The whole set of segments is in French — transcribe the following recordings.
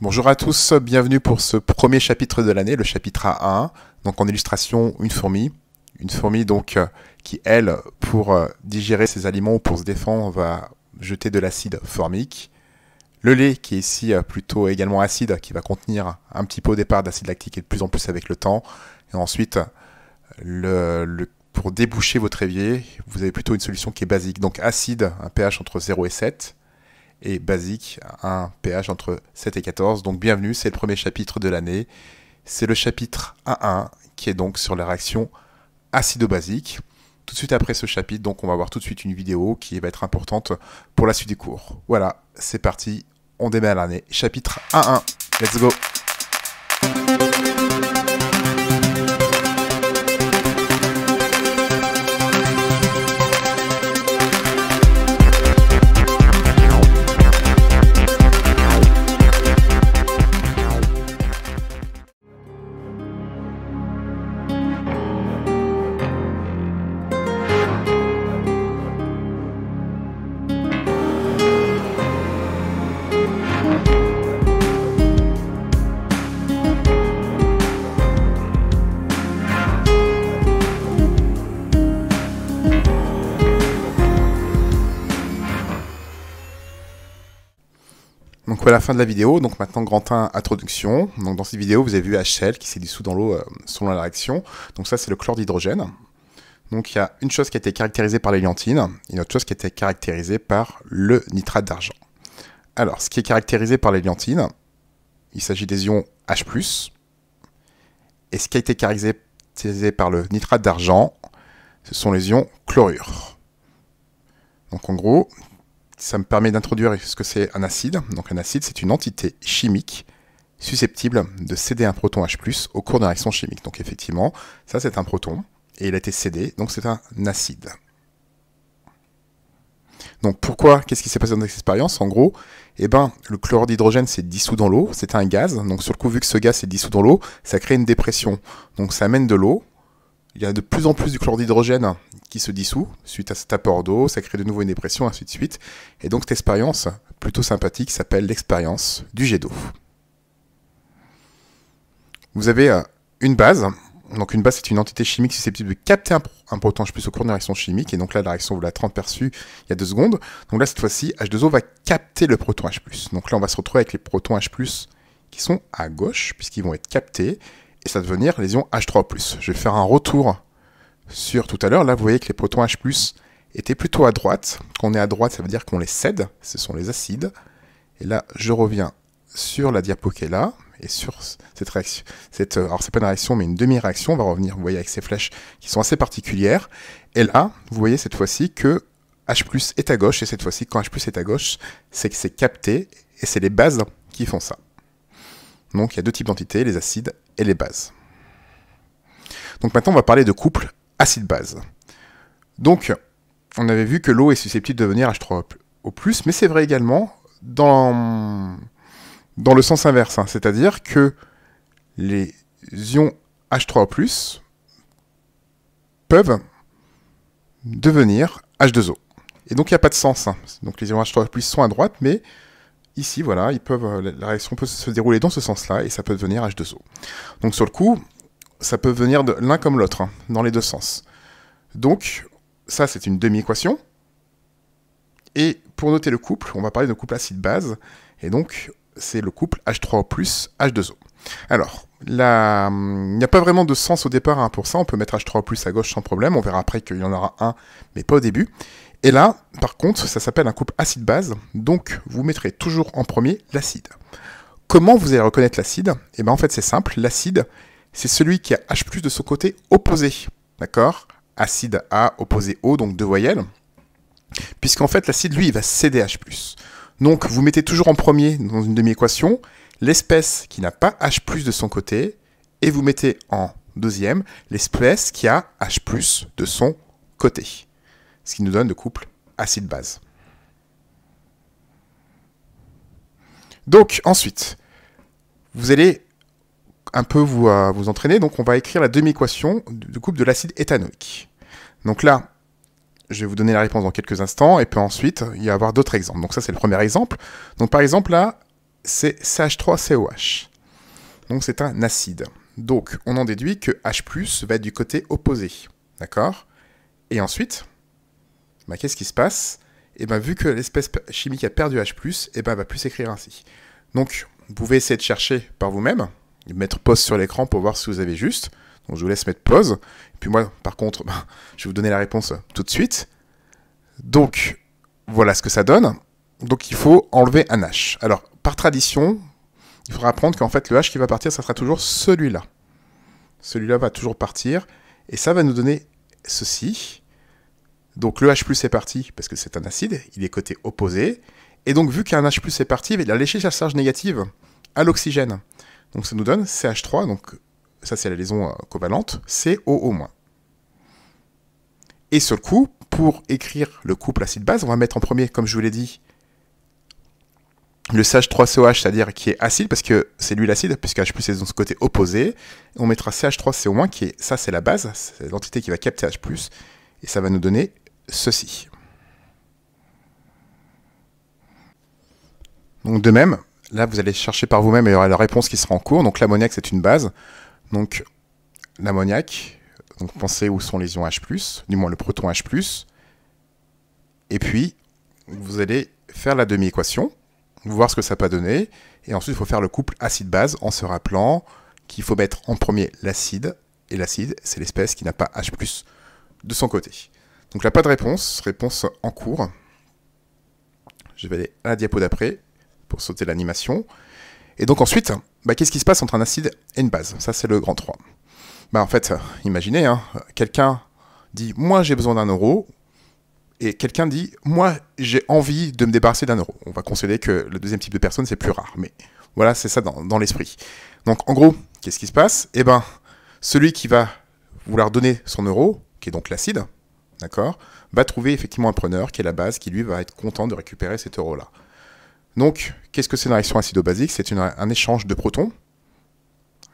Bonjour à tous, bienvenue pour ce premier chapitre de l'année, le chapitre A1. Donc en illustration, une fourmi donc qui elle, pour digérer ses aliments ou pour se défendre, va jeter de l'acide formique. Le lait qui est ici plutôt également acide, qui va contenir un petit peu au départ d'acide lactique et de plus en plus avec le temps. Et ensuite, pour déboucher votre évier, vous avez plutôt une solution qui est basique. Donc acide, un pH entre 0 et 7. Et basique, un pH entre 7 et 14. Donc bienvenue, c'est le premier chapitre de l'année. C'est le chapitre A1 qui est donc sur la réaction acido-basique. Tout de suite après ce chapitre, donc on va voir tout de suite une vidéo qui va être importante pour la suite du cours. Voilà, c'est parti, on démarre l'année. Chapitre A1, let's go! Donc voilà la fin de la vidéo, donc maintenant grand 1, introduction. Donc dans cette vidéo, vous avez vu HCl qui s'est dissous dans l'eau selon la réaction. Donc ça c'est le chlore d'hydrogène. Donc il y a une chose qui a été caractérisée par l'éliantine, et une autre chose qui a été caractérisée par le nitrate d'argent. Alors ce qui est caractérisé par l'éliantine, il s'agit des ions H+, et ce qui a été caractérisé par le nitrate d'argent, ce sont les ions chlorure. Donc en gros, ça me permet d'introduire ce que c'est un acide. Donc un acide, c'est une entité chimique susceptible de céder un proton H+, au cours d'une réaction chimique. Donc effectivement, ça c'est un proton, et il a été cédé, donc c'est un acide. Donc pourquoi, qu'est-ce qui s'est passé dans cette expérience? En gros, eh ben, le chlorure d'hydrogène s'est dissous dans l'eau, c'est un gaz, donc sur le coup, vu que ce gaz s'est dissous dans l'eau, ça crée une dépression. Donc ça amène de l'eau, il y a de plus en plus du chlorure d'hydrogène qui se dissout suite à cet apport d'eau, ça crée de nouveau une dépression, ainsi de suite. Et donc cette expérience, plutôt sympathique, s'appelle l'expérience du jet d'eau. Vous avez une base. Donc une base, c'est une entité chimique susceptible de capter un proton H+ au cours d'une réaction chimique. Et donc là, la réaction, vous l'avez perçue il y a 2 secondes. Donc là, cette fois-ci, H2O va capter le proton H+. Donc là, on va se retrouver avec les protons H+, qui sont à gauche, puisqu'ils vont être captés. Et ça va devenir les ions H3+. Je vais faire un retour sur tout à l'heure. Là, vous voyez que les protons H+, étaient plutôt à droite. Quand on est à droite, ça veut dire qu'on les cède. Ce sont les acides. Et là, je reviens sur la diapo qui est là. Et sur cette réaction, alors c'est pas une réaction, mais une demi-réaction. On va revenir, vous voyez, avec ces flèches qui sont assez particulières. Et là, vous voyez cette fois-ci que H+ est à gauche. Et cette fois-ci, quand H+ est à gauche, c'est que c'est capté. Et c'est les bases qui font ça. Donc il y a 2 types d'entités, les acides et les bases. Donc maintenant on va parler de couple acide-base. Donc on avait vu que l'eau est susceptible de devenir H3O+, mais c'est vrai également dans le sens inverse, hein, c'est-à-dire que les ions H3O+, peuvent devenir H2O. Et donc il n'y a pas de sens. Hein. Donc les ions H3O+ sont à droite, mais ici, voilà, la réaction peut se dérouler dans ce sens-là, et ça peut devenir H2O. Donc sur le coup, ça peut venir de l'un comme l'autre, hein, dans les 2 sens. Donc, ça c'est une demi-équation. Et pour noter le couple, on va parler de couple acide-base, et donc c'est le couple H3O+ H2O. Alors, il n'y a pas vraiment de sens au départ hein, pour ça, on peut mettre H3O+ à gauche sans problème, on verra après qu'il y en aura un, mais pas au début. Et là, par contre, ça s'appelle un couple acide-base, donc vous mettrez toujours en premier l'acide. Comment vous allez reconnaître l'acide? Eh bien en fait c'est simple, l'acide, c'est celui qui a H+ de son côté opposé, d'accord? Acide A opposé O, donc 2 voyelles. Puisqu'en fait l'acide, lui, il va céder H+. Donc vous mettez toujours en premier, dans une demi-équation, l'espèce qui n'a pas H+ de son côté, et vous mettez en deuxième l'espèce qui a H+ de son côté. Ce qui nous donne le couple acide-base. Donc, ensuite, vous allez un peu vous entraîner. Donc, on va écrire la demi-équation du couple de l'acide éthanoïque. Donc là, je vais vous donner la réponse dans quelques instants. Et puis ensuite, il va y avoir d'autres exemples. Donc ça, c'est le premier exemple. Donc par exemple, là, c'est CH3COH. Donc c'est un acide. Donc on en déduit que H+, va être du côté opposé. D'accord? Et ensuite, bah, qu'est-ce qui se passe? Et ben, vu que l'espèce chimique a perdu H+, et ben, elle va plus s'écrire ainsi. Donc, vous pouvez essayer de chercher par vous-même, mettre pause sur l'écran pour voir si vous avez juste. Donc, je vous laisse mettre pause. Et puis moi, par contre, ben, je vais vous donner la réponse tout de suite. Donc, voilà ce que ça donne. Donc, il faut enlever un H. Alors, par tradition, il faudra apprendre qu'en fait, le H qui va partir, ça sera toujours celui-là. Celui-là va toujours partir. Et ça va nous donner ceci. Donc le H+ est parti parce que c'est un acide, il est côté opposé. Et donc vu qu'un H+ est parti, il a léché sa charge négative à l'oxygène. Donc ça nous donne CH3, donc ça c'est la liaison covalente, COO-. Et sur le coup, pour écrire le couple acide-base, on va mettre en premier, comme je vous l'ai dit, le CH3COH, c'est-à-dire qui est acide, parce que c'est lui l'acide, puisque H+ est dans ce côté opposé. Et on mettra CH3CO-, qui est, ça c'est la base, c'est l'entité qui va capter H+, et ça va nous donner ceci. Donc de même, là vous allez chercher par vous-même et il y aura la réponse qui sera en cours. Donc l'ammoniac c'est une base. Donc l'ammoniac, donc pensez où sont les ions H+, du moins le proton H+. Et puis vous allez faire la demi-équation, voir ce que ça peut donner. Et ensuite il faut faire le couple acide-base en se rappelant qu'il faut mettre en premier l'acide. Et l'acide c'est l'espèce qui n'a pas H+ de son côté. Donc là, pas de réponse. Réponse en cours. Je vais aller à la diapo d'après pour sauter l'animation. Et donc ensuite, bah, qu'est-ce qui se passe entre un acide et une base? Ça, c'est le grand 3. Bah, en fait, imaginez, hein, quelqu'un dit « Moi, j'ai besoin d'1 €. » Et quelqu'un dit « Moi, j'ai envie de me débarrasser d'1 €. » On va considérer que le deuxième type de personne, c'est plus rare. Mais voilà, c'est ça dans l'esprit. Donc, en gros, qu'est-ce qui se passe? Eh ben, celui qui va vouloir donner son euro, qui est donc l'acide, d'accord, va trouver effectivement un preneur qui est la base, qui lui va être content de récupérer cet euro-là. Donc, qu'est-ce que c'est une réaction acido-basique? C'est un échange de protons,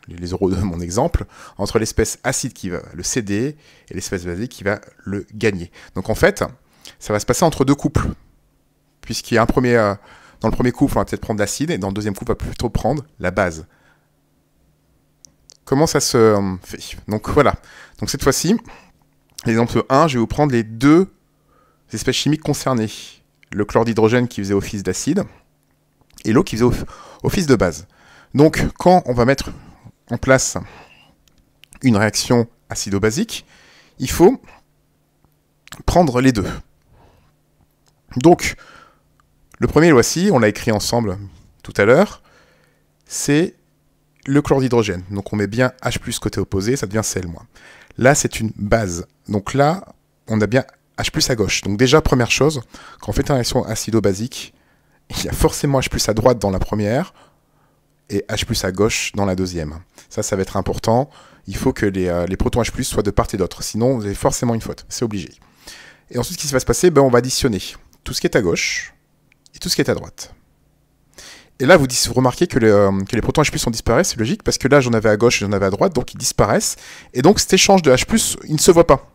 les euros de mon exemple, entre l'espèce acide qui va le céder et l'espèce basique qui va le gagner. Donc en fait, ça va se passer entre deux couples, puisqu'il y a dans le premier couple, on va peut-être prendre l'acide, et dans le deuxième couple, on va plutôt prendre la base. Comment ça se fait? Donc voilà. Donc cette fois-ci, l'exemple 1, je vais vous prendre les deux espèces chimiques concernées. Le chlore d'hydrogène qui faisait office d'acide et l'eau qui faisait office de base. Donc, quand on va mettre en place une réaction acido-basique, il faut prendre les deux. Donc, le premier, le voici, on l'a écrit ensemble tout à l'heure, c'est le chlore d'hydrogène. Donc, on met bien H+ côté opposé, ça devient Cl-. Là, c'est une base. Donc là, on a bien H+ à gauche. Donc déjà, première chose, quand on fait une réaction acido-basique, il y a forcément H+ à droite dans la première et H+ à gauche dans la deuxième. Ça va être important. Il faut que les protons H+ soient de part et d'autre. Sinon, vous avez forcément une faute. C'est obligé. Et ensuite, ce qui va se passer, on va additionner tout ce qui est à gauche et tout ce qui est à droite. Et là, vous remarquez que les protons H+ ont disparu, c'est logique, parce que là, j'en avais à gauche et j'en avais à droite, donc ils disparaissent. Et donc, cet échange de H+, il ne se voit pas.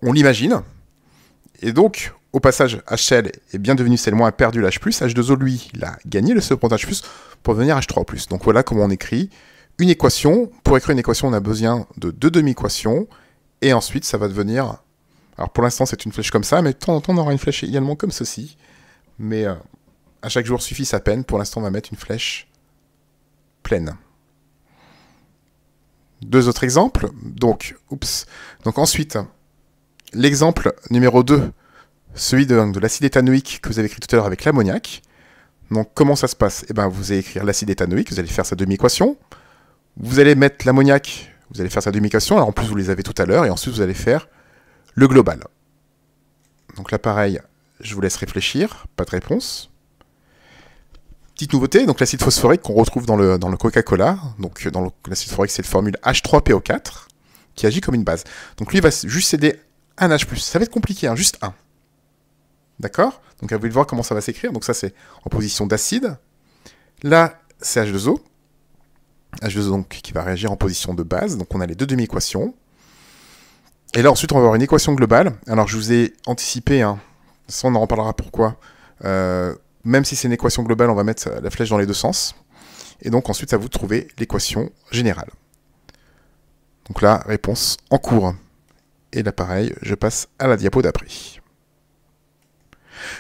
On l'imagine. Et donc, au passage, HCl est bien devenu Cl-, a perdu l'H+, H2O, lui, il a gagné le proton H+, pour devenir H3+. Donc voilà comment on écrit une équation. Pour écrire une équation, on a besoin de deux demi-équations. Et ensuite, ça va devenir... Alors pour l'instant, c'est une flèche comme ça, mais de temps en temps, on aura une flèche également comme ceci. Mais... à chaque jour suffit sa peine. Pour l'instant, on va mettre une flèche pleine. Deux autres exemples. Donc ensuite, l'exemple numéro 2, celui de l'acide éthanoïque que vous avez écrit tout à l'heure avec l'ammoniac. Donc, comment ça se passe? Eh bien, vous allez écrire l'acide éthanoïque, vous allez faire sa demi-équation. Vous allez mettre l'ammoniac, vous allez faire sa demi-équation. Alors, en plus, vous les avez tout à l'heure. Et ensuite, vous allez faire le global. Donc là, pareil, je vous laisse réfléchir. Pas de réponse. Petite nouveauté, donc l'acide phosphorique qu'on retrouve dans le Coca-Cola. Donc dans l'acide phosphorique, c'est la formule H3PO4 qui agit comme une base. Donc lui, il va juste céder un H+. Ça va être compliqué, hein, juste un. D'accord? Donc à vous de voir comment ça va s'écrire. Donc ça, c'est en position d'acide. Là, c'est H2O. H2O donc, qui va réagir en position de base. Donc on a les deux demi-équations. Et là, ensuite, on va avoir une équation globale. Alors je vous ai anticipé, hein, ça on en reparlera pourquoi. même si c'est une équation globale, on va mettre la flèche dans les deux sens. Et donc ensuite, à vous de trouver l'équation générale. Donc là, réponse en cours. Et là, pareil, je passe à la diapo d'après.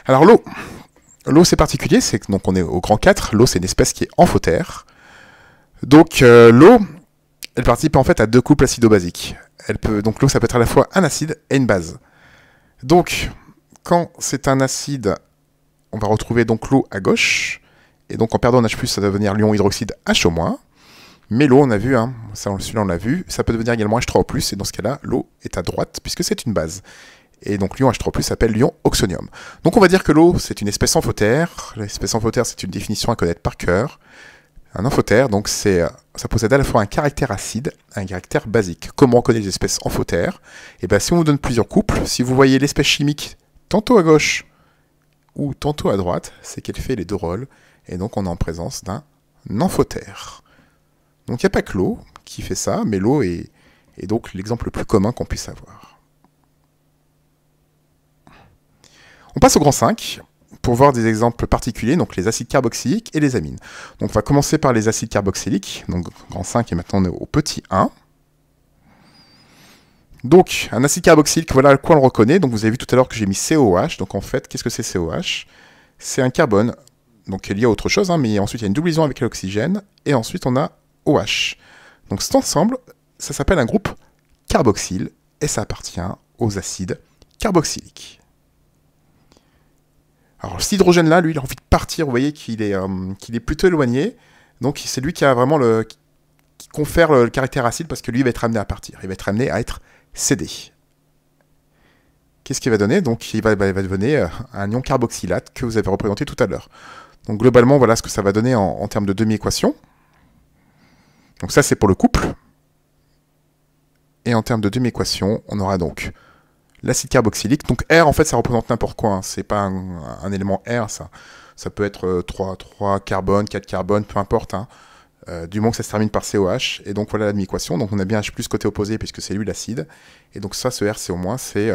Alors l'eau. L'eau, c'est particulier, c'est que donc on est au grand 4. L'eau, c'est une espèce qui est amphotère. Donc l'eau, elle participe en fait à deux couples acido-basiques. Donc l'eau, ça peut être à la fois un acide et une base. Donc, quand c'est un acide, on va retrouver donc l'eau à gauche. Et donc en perdant en H+, ça va devenir l'ion hydroxyde H-. Mais l'eau, on a vu, hein, celui-là on l'a vu, ça peut devenir également H3O+, et dans ce cas-là, l'eau est à droite, puisque c'est une base. Et donc l'ion H3+, s'appelle l'ion oxonium. Donc on va dire que l'eau, c'est une espèce amphotère. L'espèce amphotère, c'est une définition à connaître par cœur. Un amphotère, donc ça possède à la fois un caractère acide et un caractère basique. Comment on connaît les espèces amphotères? Et bien si on vous donne plusieurs couples, si vous voyez l'espèce chimique tantôt à gauche ou tantôt à droite, c'est qu'elle fait les deux rôles, et donc on est en présence d'un amphotère. Donc il n'y a pas que l'eau qui fait ça, mais l'eau est donc l'exemple le plus commun qu'on puisse avoir. On passe au grand 5 pour voir des exemples particuliers, donc les acides carboxyliques et les amines. Donc on va commencer par les acides carboxyliques, donc grand 5 et maintenant on est au petit 1. Donc un acide carboxylique, voilà à quoi on le reconnaît. Donc vous avez vu tout à l'heure que j'ai mis COH, donc en fait qu'est-ce que c'est COH? C'est un carbone, donc lié à autre chose, hein, mais ensuite il y a une double liaison avec l'oxygène, et ensuite on a OH. Donc cet ensemble, ça s'appelle un groupe carboxyle, et ça appartient aux acides carboxyliques. Alors cet hydrogène-là, lui, il a envie de partir, vous voyez qu'il est plutôt éloigné, donc c'est lui qui a vraiment qui confère le caractère acide, parce que lui, il va être amené à partir, il va être amené à être cédé. Qu'est-ce qu'il va donner? Donc il va donner un ion carboxylate que vous avez représenté tout à l'heure. Donc globalement, voilà ce que ça va donner en termes de demi-équation. Donc ça, c'est pour le couple. Et en termes de demi-équation, on aura donc l'acide carboxylique. Donc R, en fait, ça représente n'importe quoi. Hein. C'est pas un élément R, ça. Ça peut être 3 carbones, 4 carbones, peu importe. Hein. Du moment que ça se termine par COH. Et donc voilà la demi-équation. Donc on a bien H+, côté opposé, puisque c'est lui l'acide. Et donc ça, ce R, c'est au moins, c'est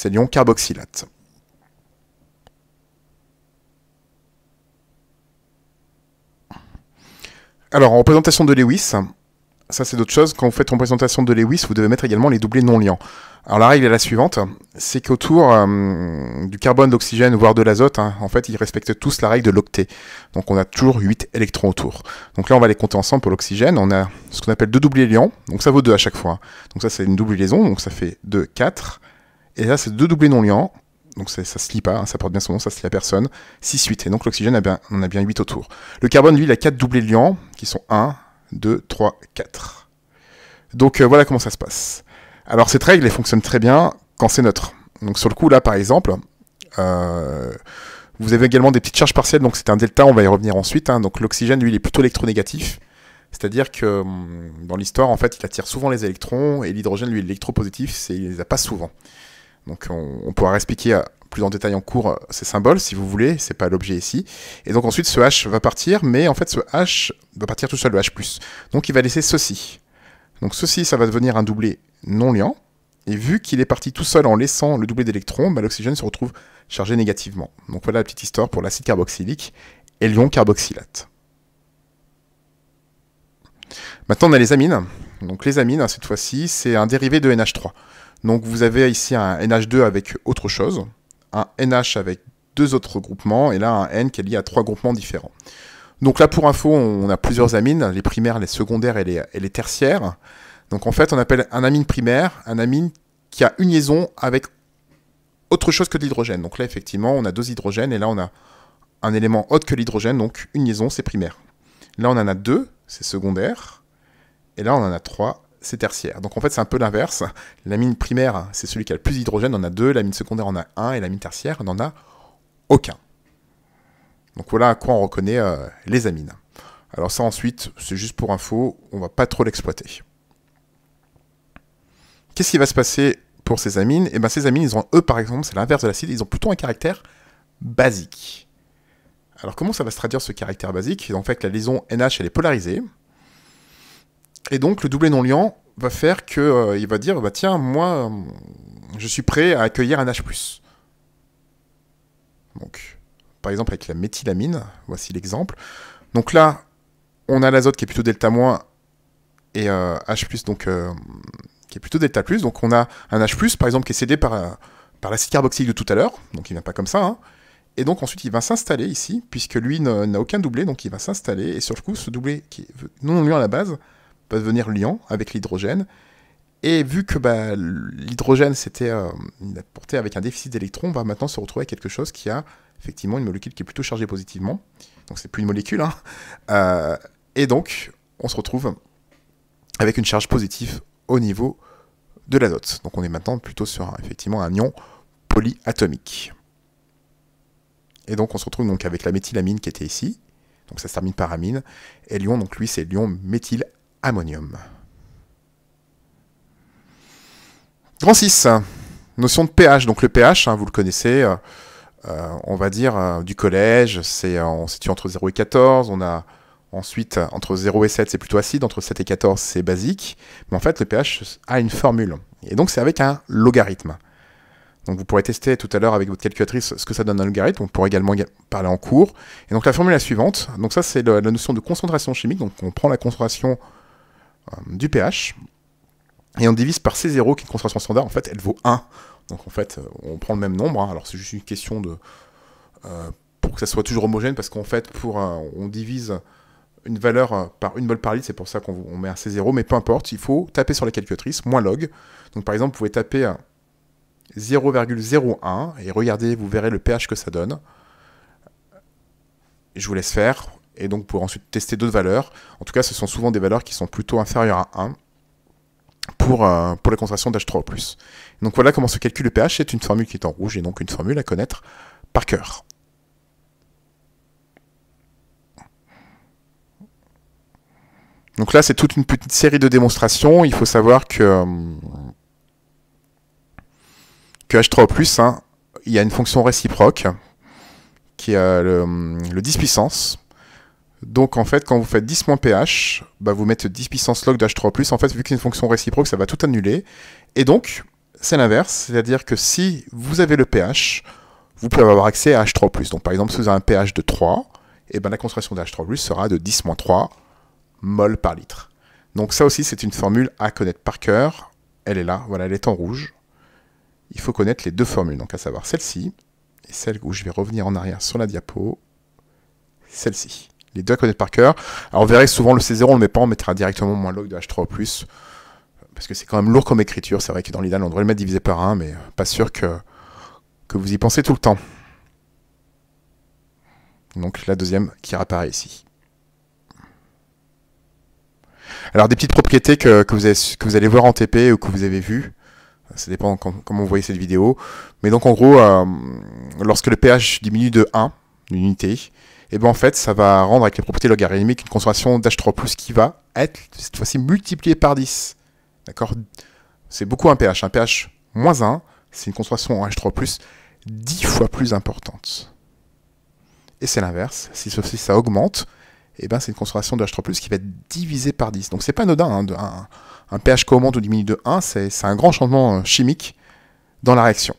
l'ion carboxylate. Alors, en représentation de Lewis, ça c'est d'autres choses. Quand vous faites représentation de Lewis, vous devez mettre également les doublés non liants. Alors la règle est la suivante, c'est qu'autour du carbone, d'oxygène, voire de l'azote, hein, en fait, ils respectent tous la règle de l'octet. Donc on a toujours 8 électrons autour. Donc là, on va les compter ensemble pour l'oxygène. On a ce qu'on appelle deux doublés liants, donc ça vaut 2 à chaque fois. Donc ça, c'est une double liaison, donc ça fait 2, 4. Et là, c'est deux doublés non liants. Donc ça se lie pas, hein, ça porte bien son nom, ça se lie à personne. 6, 8. Et donc l'oxygène, on a bien 8 autour. Le carbone, lui, il a 4 doublés liants, qui sont 1, 2, 3, 4. Donc voilà comment ça se passe. Alors cette règle, elle fonctionne très bien quand c'est neutre. Donc sur le coup, là, par exemple, vous avez également des petites charges partielles, donc c'est un delta, on va y revenir ensuite. Hein. Donc l'oxygène, lui, il est plutôt électronégatif. C'est-à-dire que dans l'histoire, en fait, il attire souvent les électrons, et l'hydrogène, lui, est électropositif, il les a pas souvent. Donc on pourra expliquer plus en détail en cours ces symboles, si vous voulez, c'est pas l'objet ici. Et donc ensuite, ce H va partir, mais en fait, ce H va partir tout seul, le H+. Donc il va laisser ceci. Donc ceci, ça va devenir un doublé non liant. Et vu qu'il est parti tout seul en laissant le doublé d'électrons, bah, l'oxygène se retrouve chargé négativement. Donc voilà la petite histoire pour l'acide carboxylique et l'ion carboxylate. Maintenant, on a les amines. Donc les amines, cette fois-ci, c'est un dérivé de NH3. Donc vous avez ici un NH2 avec autre chose, un NH avec 2 autres groupements, et là un N qui est lié à 3 groupements différents. Donc là, pour info, on a plusieurs amines, les primaires, les secondaires et les tertiaires. Donc en fait, on appelle un amine primaire un amine qui a une liaison avec autre chose que de l'hydrogène. Donc là, effectivement, on a 2 hydrogènes, et là, on a un élément autre que l'hydrogène, donc une liaison, c'est primaire. Là, on en a 2, c'est secondaire, et là, on en a 3, c'est tertiaire. Donc en fait, c'est un peu l'inverse. L'amine primaire, c'est celui qui a le plus d'hydrogène, on en a 2, l'amine secondaire en a 1, et l'amine tertiaire, on n'en a aucun. Donc voilà à quoi on reconnaît les amines. Alors ça, ensuite, c'est juste pour info, on va pas trop l'exploiter. Qu'est-ce qui va se passer pour ces amines? Et bien ces amines, ils ont, eux, par exemple, c'est l'inverse de l'acide, ils ont plutôt un caractère basique. Alors comment ça va se traduire, ce caractère basique? En fait, la liaison NH, elle est polarisée. Et donc, le doublé non liant va faire que il va dire, bah, tiens, moi, je suis prêt à accueillir un H+. Donc, par exemple avec la méthylamine. Voici l'exemple. Donc là, on a l'azote qui est plutôt delta- et H+, donc qui est plutôt delta+. Donc on a un H+, par exemple, qui est cédé par l'acide carboxylique de tout à l'heure. Donc il ne vient pas comme ça, hein. Et donc ensuite, il va s'installer ici, puisque lui n'a aucun doublé, donc il va s'installer. Et sur le coup, ce doublé, qui est non liant à la base, va devenir liant avec l'hydrogène. Et vu que l'hydrogène s'était porté avec un déficit d'électrons, on va maintenant se retrouver avec quelque chose qui a effectivement une molécule qui est plutôt chargée positivement. Donc c'est plus une molécule, hein. Et donc, on se retrouve avec une charge positive au niveau de l'azote. Donc on est maintenant plutôt sur effectivement un ion polyatomique. Et donc on se retrouve donc avec la méthylamine qui était ici. Donc ça se termine par amine. Et l'ion, donc lui, c'est l'ion méthylammonium. Grand 6, notion de pH. Donc le pH, hein, vous le connaissez, on va dire du collège, on se situe entre 0 et 14. On a ensuite entre 0 et 7, c'est plutôt acide. Entre 7 et 14, c'est basique. Mais en fait, le pH a une formule. Et donc c'est avec un logarithme. Donc vous pourrez tester tout à l'heure avec votre calculatrice ce que ça donne un logarithme. On pourra également parler en cours. Et donc la formule est la suivante. Donc ça, c'est la notion de concentration chimique. Donc on prend la concentration du pH. Et on divise par C0, qui est une concentration standard. En fait, elle vaut 1. Donc en fait, on prend le même nombre. Hein. Alors c'est juste une question de pour que ça soit toujours homogène, parce qu'en fait, on divise une valeur par une mol par litre. C'est pour ça qu'on met un C0. Mais peu importe, il faut taper sur la calculatrice, moins log. Donc par exemple, vous pouvez taper 0,01 et regardez, vous verrez le pH que ça donne. Je vous laisse faire. Et donc, vous pourrez ensuite tester d'autres valeurs. En tout cas, ce sont souvent des valeurs qui sont plutôt inférieures à 1. Pour la concentration d'H3O+. Donc voilà comment se calcule le pH, c'est une formule qui est en rouge, et donc une formule à connaître par cœur. Donc là, c'est toute une petite série de démonstrations. Il faut savoir que H3O+, hein, il y a une fonction réciproque, qui est le 10 puissance. Donc en fait, quand vous faites 10 moins pH, vous mettez 10 puissance log de H3+. En fait, vu que c'est une fonction réciproque, ça va tout annuler. Et donc, c'est l'inverse. C'est-à-dire que si vous avez le pH, vous pouvez avoir accès à H3+. Donc par exemple, si vous avez un pH de 3, et la concentration de H3+ sera de 10 moins 3 mol par litre. Donc ça aussi, c'est une formule à connaître par cœur. Elle est là, voilà, elle est en rouge. Il faut connaître les deux formules, donc à savoir celle-ci, et celle où je vais revenir en arrière sur la diapo, celle-ci. Les deux à connaître par cœur. Alors vous verrez souvent le C0 on le met pas, on mettra directement moins log de H3+, parce que c'est quand même lourd comme écriture. C'est vrai que dans l'idéal on devrait le mettre divisé par 1, mais pas sûr que vous y pensez tout le temps. Donc la deuxième qui réapparaît ici. Alors des petites propriétés que vous allez voir en TP ou que vous avez vues, ça dépend comment vous voyez cette vidéo, mais donc en gros, lorsque le pH diminue de 1, l'unité, et en fait, ça va rendre avec les propriétés logarithmiques une concentration d'H3+, qui va être, cette fois-ci, multipliée par 10. D'accord? C'est beaucoup un pH. Un pH moins 1, c'est une concentration en H3+, 10 fois plus importante. Et c'est l'inverse. Si ça augmente, c'est une concentration de H3+, qui va être divisée par 10. Donc c'est pas anodin, hein, un pH qui augmente ou diminue de 1, c'est un grand changement chimique dans la réaction.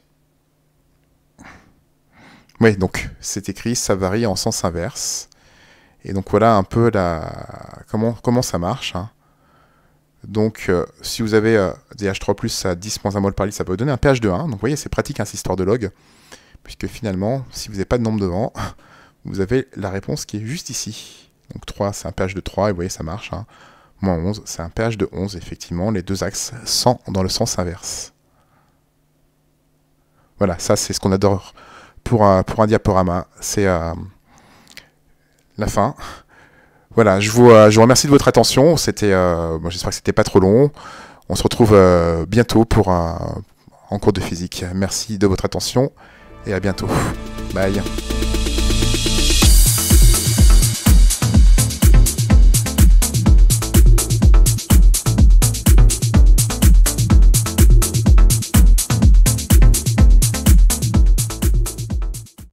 Oui, donc c'est écrit, ça varie en sens inverse. Et donc voilà un peu comment ça marche. Hein. Donc si vous avez des H3+ à 10 moins 1 mol par litre, ça peut vous donner un pH de 1. Donc vous voyez, c'est pratique, hein, cette histoire de log. Puisque finalement, si vous n'avez pas de nombre devant, vous avez la réponse qui est juste ici. Donc 3, c'est un pH de 3, et vous voyez, ça marche. Hein. Moins 11, c'est un pH de 11, effectivement. Les deux axes sont dans le sens inverse. Voilà, ça c'est ce qu'on adore. Pour un diaporama, c'est la fin. Voilà, je vous remercie de votre attention. J'espère que c'était pas trop long. On se retrouve bientôt en cours de physique. Merci de votre attention et à bientôt. Bye.